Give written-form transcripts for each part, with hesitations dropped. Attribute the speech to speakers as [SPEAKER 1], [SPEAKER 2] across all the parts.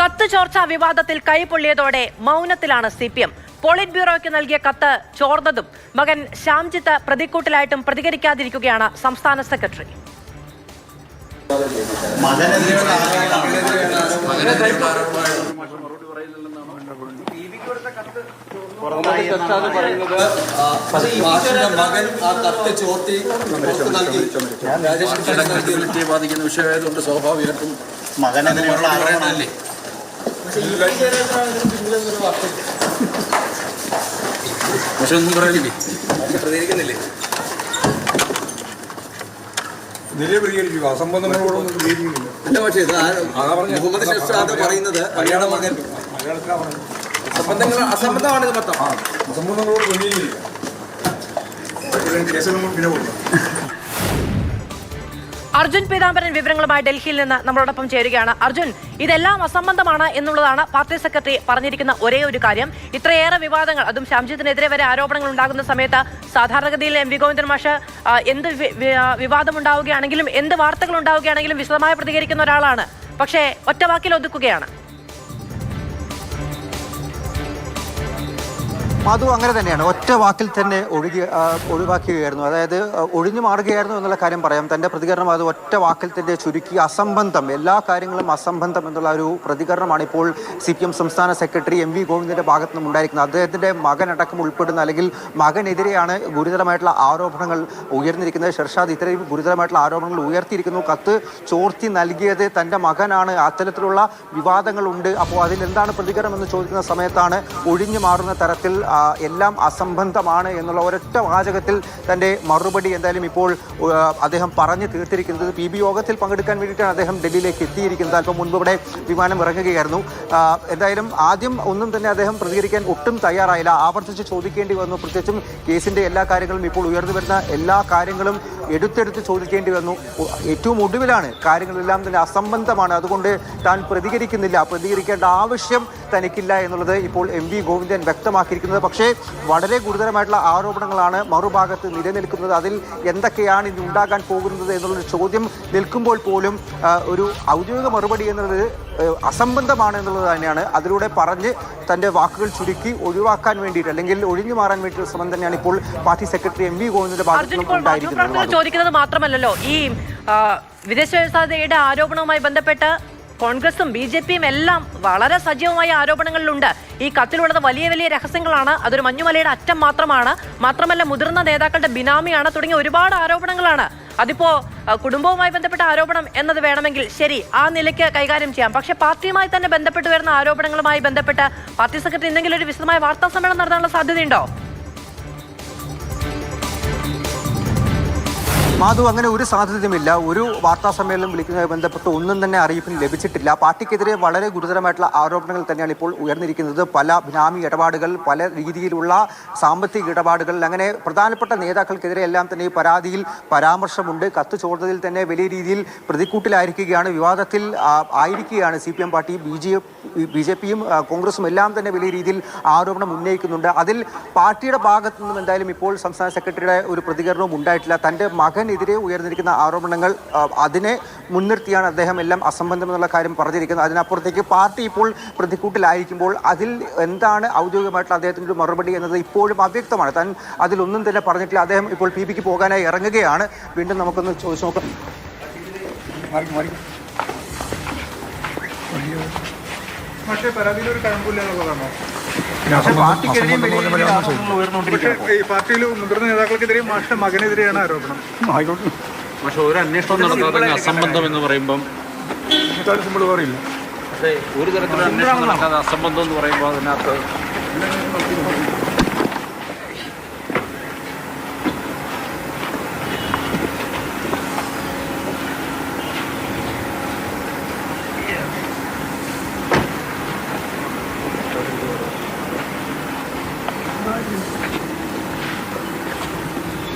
[SPEAKER 1] കത്ത് ചോർച്ചാ വിവാദത്തിൽ കൈപൊള്ളിയതോടെ മൗനത്തിലാണ് CPM. Polit ബ്യൂറോയ്ക്ക് നൽകിയ കത്ത് ചോർന്നതും മകൻ ശ്യാംജിത്ത് പ്രതിക്കൂട്ടിലായിട്ടും പ്രതികരിക്കാതിരിക്കുകയാണ് സംസ്ഥാന സെക്രട്ടറി.
[SPEAKER 2] ബാധിക്കുന്ന വിഷയമായതുകൊണ്ട് സ്വാഭാവികമായിട്ടും
[SPEAKER 3] മകനെതിരെയുള്ള
[SPEAKER 2] ആരോപണമല്ലേ. പക്ഷെ ഒന്നും പറയുന്നില്ലേ, പ്രതികരിക്കുന്നില്ലേ?
[SPEAKER 4] ഇതിലേ പ്രതികരിക്കുക, അസംബന്ധങ്ങളോടൊന്നും പ്രതികരിക്കുന്നില്ല.
[SPEAKER 2] അല്ല, പക്ഷേ ഇത് മുഹമ്മദ് ഷെഫ്സാദ് പറയുന്നത് അയാളുടെ മകൻ അസംബന്ധമാണിത് മൊത്തം.
[SPEAKER 4] അസംബന്ധങ്ങളോട് പ്രതികരിക്കില്ല. കേസുകൾ പിന്നെ കൊടുക്കാം.
[SPEAKER 1] അർജുൻ പീതാംബരൻ വിവരങ്ങളുമായി ഡൽഹിയിൽ നിന്ന് നമ്മളോടൊപ്പം ചേരുകയാണ്. അർജുൻ, ഇതെല്ലാം അസംബന്ധമാണ് എന്നുള്ളതാണ് പാർട്ടി സെക്രട്ടറി പറഞ്ഞിരിക്കുന്ന ഒരേ ഒരു കാര്യം. ഇത്രയേറെ വിവാദങ്ങൾ, അതും ശ്യാംജിത്തിനെതിരെ വരെ ആരോപണങ്ങൾ ഉണ്ടാകുന്ന സമയത്ത് സാധാരണഗതിയിൽ MV ഗോവിന്ദൻ മാഷ് എന്ത് വിവാദം ഉണ്ടാവുകയാണെങ്കിലും എന്ത് വാർത്തകൾ ഉണ്ടാവുകയാണെങ്കിലും വിശദമായി പ്രതികരിക്കുന്ന ഒരാളാണ്. പക്ഷേ ഒറ്റ വാക്കിൽ ഒതുക്കുകയാണ്.
[SPEAKER 5] മാധു അങ്ങനെ തന്നെയാണ്, ഒറ്റ വാക്കിൽ തന്നെ ഒഴിവാക്കുകയായിരുന്നു. അതായത് ഒഴിഞ്ഞു മാറുകയായിരുന്നു എന്നുള്ള കാര്യം പറയാം. തൻ്റെ പ്രതികരണം അത് ഒറ്റ വാക്കിൽ തന്നെ ചുരുക്കി അസംബന്ധം, എല്ലാ കാര്യങ്ങളും അസംബന്ധം എന്നുള്ള ഒരു പ്രതികരണമാണ് ഇപ്പോൾ CPM സംസ്ഥാന സെക്രട്ടറി MV ഗോവിന്ദൻ്റെ ഭാഗത്തു നിന്നും ഉണ്ടായിരിക്കുന്നത്. അദ്ദേഹത്തിൻ്റെ മകനടക്കം ഉൾപ്പെടുന്ന അല്ലെങ്കിൽ മകനെതിരെയാണ് ഗുരുതരമായിട്ടുള്ള ആരോപണങ്ങൾ ഉയർന്നിരിക്കുന്നത്. ഷെർഷാദ് ഇത്രയും ഗുരുതരമായിട്ടുള്ള ആരോപണങ്ങൾ ഉയർത്തിയിരിക്കുന്നു. കത്ത് ചോർത്തി നൽകിയത് തൻ്റെ മകനാണ്, അത്തരത്തിലുള്ള വിവാദങ്ങളുണ്ട്. അപ്പോൾ അതിലെന്താണ് പ്രതികരണം എന്ന് ചോദിക്കുന്ന സമയത്താണ് ഒഴിഞ്ഞു മാറുന്ന തരത്തിൽ എല്ലാം അസംബന്ധമാണ് എന്നുള്ള ഒരൊറ്റ വാചകത്തിൽ തൻ്റെ മറുപടി എന്തായാലും ഇപ്പോൾ അദ്ദേഹം പറഞ്ഞു തീർത്തിരിക്കുന്നത്. PB യോഗത്തിൽ പങ്കെടുക്കാൻ വേണ്ടിയിട്ടാണ് അദ്ദേഹം ഡൽഹിയിലേക്ക് എത്തിയിരിക്കുന്നത്. അല്പം മുൻപ് ഇവിടെ വിമാനം ഇറങ്ങുകയായിരുന്നു. എന്തായാലും ആദ്യം ഒന്നും തന്നെ അദ്ദേഹം പ്രതികരിക്കാൻ ഒട്ടും തയ്യാറായില്ല. ആവർത്തിച്ച് ചോദിക്കേണ്ടി വന്നു. പ്രത്യേകിച്ചും കേസിൻ്റെ എല്ലാ കാര്യങ്ങളും ഇപ്പോൾ ഉയർന്നു വരുന്ന എല്ലാ കാര്യങ്ങളും എടുത്തെടുത്ത് ചോദിക്കേണ്ടി വന്നു. ഏറ്റവും ഒടുവിലാണ് കാര്യങ്ങളെല്ലാം തന്നെ അസംബന്ധമാണ്, അതുകൊണ്ട് താൻ പ്രതികരിക്കുന്നില്ല, പ്രതികരിക്കേണ്ട ആവശ്യം തനിക്കില്ല എന്നുള്ളത് ഇപ്പോൾ MV ഗോവിന്ദൻ വ്യക്തമാക്കിയിരിക്കുന്നത്. പക്ഷേ വളരെ ഗുരുതരമായിട്ടുള്ള ആരോപണങ്ങളാണ് മറുഭാഗത്ത് നിലനിൽക്കുന്നത്. അതിൽ എന്തൊക്കെയാണ് ഇനി ഉണ്ടാകാൻ പോകുന്നത് എന്നുള്ളൊരു ചോദ്യം നിൽക്കുമ്പോൾ പോലും ഒരു ഔദ്യോഗിക മറുപടി എന്നുള്ളത് അസംബന്ധമാണ് എന്നുള്ളത് തന്നെയാണ്. അതിലൂടെ പറഞ്ഞ് തൻ്റെ വാക്കുകൾ ചുരുക്കി ഒഴിവാക്കാൻ വേണ്ടിയിട്ട് അല്ലെങ്കിൽ ഒഴിഞ്ഞു മാറാൻ വേണ്ടിയിട്ടുള്ള ശ്രമം തന്നെയാണ് ഇപ്പോൾ പാർട്ടി സെക്രട്ടറി MV ഗോവിന്ദന്റെ ഭാഗത്ത് ഉണ്ടായിരിക്കുന്നത്.
[SPEAKER 1] ചോദിക്കുന്നത് മാത്രമല്ലല്ലോ, ഈ വിദേശ സാധ്യതയുടെ ആരോപണവുമായി ബന്ധപ്പെട്ട് കോൺഗ്രസും BJPയും എല്ലാം വളരെ സജീവമായ ആരോപണങ്ങളിലുണ്ട്. ഈ കത്തിലുള്ളത് വലിയ വലിയ രഹസ്യങ്ങളാണ്, അതൊരു മഞ്ഞുമലയുടെ അറ്റം മാത്രമല്ല മുതിർന്ന നേതാക്കളുടെ ബിനാമിയാണ് തുടങ്ങിയ ഒരുപാട് ആരോപണങ്ങളാണ്. അതിപ്പോ കുടുംബവുമായി ബന്ധപ്പെട്ട ആരോപണം എന്നത് വേണമെങ്കിൽ ശരി, ആ നിലയ്ക്ക് കൈകാര്യം ചെയ്യാം. പക്ഷെ പാർട്ടിയുമായി തന്നെ ബന്ധപ്പെട്ട് വരുന്ന ആരോപണങ്ങളുമായി ബന്ധപ്പെട്ട് പാർട്ടി സെക്രട്ടറി എന്തെങ്കിലും ഒരു വിശദമായ വാർത്താ സമ്മേളനം നടത്താനുള്ള സാധ്യതയുണ്ടോ?
[SPEAKER 5] മാധു, അങ്ങനെ ഒരു സാധ്യതയുമില്ല. ഒരു വാർത്താ സമ്മേളനം വിളിക്കുന്നതുമായി ബന്ധപ്പെട്ട് ഒന്നും തന്നെ അറിയിപ്പിന് ലഭിച്ചിട്ടില്ല. പാർട്ടിക്കെതിരെ വളരെ ഗുരുതരമായിട്ടുള്ള ആരോപണങ്ങൾ തന്നെയാണ് ഇപ്പോൾ ഉയർന്നിരിക്കുന്നത്. പല ബിനാമി ഇടപാടുകൾ, പല രീതിയിലുള്ള സാമ്പത്തിക ഇടപാടുകൾ, അങ്ങനെ പ്രധാനപ്പെട്ട നേതാക്കൾക്കെതിരെ എല്ലാം തന്നെ ഈ പരാതിയിൽ പരാമർശമുണ്ട്. കത്ത് ചോർന്നതിൽ തന്നെ വലിയ രീതിയിൽ പ്രതിക്കൂട്ടിലായിരിക്കുകയാണ്, വിവാദത്തിൽ ആയിരിക്കുകയാണ് CPM പാർട്ടി. BJPയും കോൺഗ്രസും എല്ലാം തന്നെ വലിയ രീതിയിൽ ആരോപണം ഉന്നയിക്കുന്നുണ്ട്. അതിൽ പാർട്ടിയുടെ ഭാഗത്തു നിന്നും എന്തായാലും ഇപ്പോൾ സംസ്ഥാന സെക്രട്ടറിയുടെ ഒരു പ്രതികരണവും ഉണ്ടായിട്ടില്ല. തൻ്റെ മകനെതിരെ ഉയർന്നിരിക്കുന്ന ആരോപണങ്ങൾ അതിനെ മുൻനിർത്തിയാണ് അദ്ദേഹം എല്ലാം അസംബന്ധം എന്നുള്ള കാര്യം പറഞ്ഞിരിക്കുന്നത്. അതിനപ്പുറത്തേക്ക് പാർട്ടി ഇപ്പോൾ പ്രതിക്കൂട്ടിലായിരിക്കുമ്പോൾ അതിൽ എന്താണ് ഔദ്യോഗികമായിട്ടുള്ള അദ്ദേഹത്തിൻ്റെ ഒരു മറുപടി എന്നത് ഇപ്പോഴും അവ്യക്തമാണ്. താൻ അതിലൊന്നും തന്നെ പറഞ്ഞിട്ടില്ല. അദ്ദേഹം ഇപ്പോൾ PBക്ക് പോകാനായി ഇറങ്ങുകയാണ്. വീണ്ടും നമുക്കൊന്ന് ചോദിച്ചു നോക്കാം.
[SPEAKER 4] പക്ഷേ പരാതിയിൽ ഒരു കഴമ്പില്ല എന്നുള്ളതാണോ? പാർട്ടിയിൽ മുതിർന്ന നേതാക്കൾക്കെതിരെ മാഷിന്റെ മകനെതിരെയാണ് ആരോപണം.
[SPEAKER 2] പക്ഷെ ഒരു അന്വേഷണം നടത്താതെ അസംബന്ധം എന്ന് പറയുമ്പം
[SPEAKER 4] സിമ്പിൾ പറയില്ല.
[SPEAKER 2] പക്ഷേ ഒരു തരത്തിലുള്ള അന്വേഷണം നടക്കാതെ അസംബന്ധം എന്ന് പറയുമ്പോൾ അതിനകത്ത്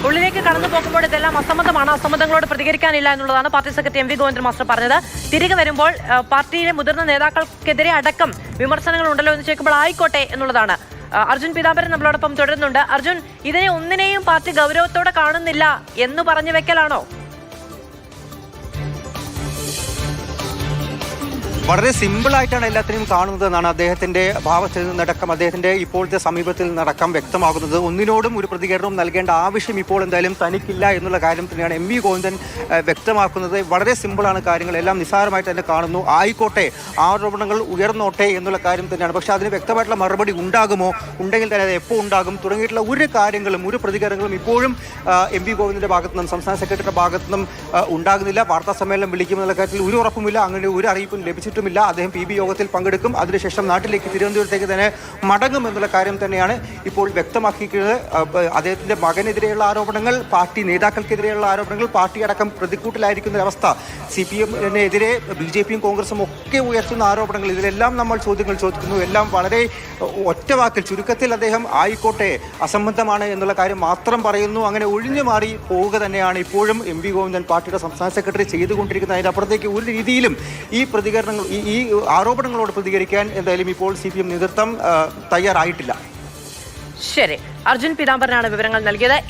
[SPEAKER 1] ഉള്ളിലേക്ക് കടന്നു പോകുമ്പോൾ ഇതെല്ലാം അസംബന്ധമാണ്, അസംബന്ധങ്ങളോട് പ്രതികരിക്കാനില്ല എന്നുള്ളതാണ് party secretary MV Govindan master പറഞ്ഞത്. തിരികെ വരുമ്പോൾ പാർട്ടിയിലെ മുതിർന്ന നേതാക്കൾക്കെതിരെ അടക്കം വിമർശനങ്ങൾ ഉണ്ടല്ലോ എന്ന് ചോദിക്കുമ്പോൾ ആയിക്കോട്ടെ എന്നുള്ളതാണ്. അർജുൻ പീതാംബരൻ നമ്മളോടൊപ്പം തുടരുന്നുണ്ട്. അർജുൻ, ഇതിനെ ഒന്നിനെയും പാർട്ടി ഗൗരവത്തോടെ കാണുന്നില്ല എന്ന് പറഞ്ഞു വെക്കലാണോ?
[SPEAKER 5] വളരെ സിമ്പിളായിട്ടാണ് എല്ലാത്തിനെയും കാണുന്നത് എന്നാണ് അദ്ദേഹത്തിന്റെ ഭാവത്തിൽ നിന്നടക്കം അദ്ദേഹത്തിന്റെ ഇപ്പോഴത്തെ സമീപത്തിൽ നിന്നടക്കം വ്യക്തമാകുന്നത്. ഒന്നിനോടും ഒരു പ്രതികരണവും നൽകേണ്ട ആവശ്യം ഇപ്പോൾ എന്തായാലും തനിക്കില്ല എന്നുള്ള കാര്യം തന്നെയാണ് എം വി ഗോവിന്ദൻ വ്യക്തമാക്കുന്നത്. വളരെ സിമ്പിളാണ് കാര്യങ്ങൾ, എല്ലാം നിസ്സാരമായിട്ട് തന്നെ കാണുന്നു. ആയിക്കോട്ടെ, ആരോപണങ്ങൾ ഉയർന്നോട്ടെ എന്നുള്ള കാര്യം തന്നെയാണ്. പക്ഷേ അതിന് വ്യക്തമായിട്ടുള്ള മറുപടി ഉണ്ടാകുമോ, ഉണ്ടെങ്കിൽ തന്നെ അത് എപ്പോൾ ഉണ്ടാകും തുടങ്ങിയിട്ടുള്ള ഒരു കാര്യങ്ങളും ഒരു പ്രതികരണങ്ങളും ഇപ്പോഴും എം വി ഗോവിന്ദന്റെ ഭാഗത്തു നിന്നും സംസ്ഥാന സെക്രട്ടറിയുടെ ഭാഗത്തു നിന്നും ഉണ്ടാകുന്നില്ല. വാർത്താ സമ്മേളനം വിളിക്കുമെന്നുള്ള കാര്യത്തിൽ ഒരു ഉറപ്പുമില്ല, അങ്ങനെ ഒരു അറിയിപ്പും ലഭിച്ചിട്ടുമില്ല. അദ്ദേഹം PB യോഗത്തിൽ പങ്കെടുക്കും, അതിനുശേഷം നാട്ടിലേക്ക് തിരുവനന്തപുരത്തേക്ക് തന്നെ മടങ്ങും എന്നുള്ള കാര്യം തന്നെയാണ് ഇപ്പോൾ വ്യക്തമാക്കിയിരിക്കുന്നത്. അദ്ദേഹത്തിന്റെ മകനെതിരെയുള്ള ആരോപണങ്ങൾ, പാർട്ടി നേതാക്കൾക്കെതിരെയുള്ള ആരോപണങ്ങൾ, പാർട്ടി അടക്കം പ്രതിക്കൂട്ടിലായിരിക്കുന്ന ഒരവസ്ഥ, CPM-നെതിരെ BJP-യും കോൺഗ്രസും ഒക്കെ ഉയർത്തുന്ന ആരോപണങ്ങൾ, ഇതിലെല്ലാം നമ്മൾ ചോദ്യങ്ങൾ ചോദിക്കുന്നു. എല്ലാം വളരെ ഒറ്റവാക്കിൽ ചുരുക്കത്തിൽ അദ്ദേഹം ആയിക്കോട്ടെ, അസംബന്ധമാണ് എന്നുള്ള കാര്യം മാത്രം പറയുന്നു. അങ്ങനെ ഒഴിഞ്ഞു മാറി പോവുക തന്നെയാണ് ഇപ്പോഴും എം വി ഗോവിന്ദൻ പാർട്ടിയുടെ സംസ്ഥാന സെക്രട്ടറി ചെയ്തുകൊണ്ടിരിക്കുന്നത്. അതിനപ്പുറത്തേക്ക് ഒരു രീതിയിലും ഈ പ്രതികരണങ്ങൾ, ഈ ആരോപണങ്ങളോട് പ്രതികരിക്കാൻ എന്തായാലും ഇപ്പോൾ CPM നേതൃത്വം തയ്യാറായിട്ടില്ല.
[SPEAKER 1] ശരി, അർജുൻ പീതാംബരനാണ് വിവരങ്ങൾ നൽകിയത്.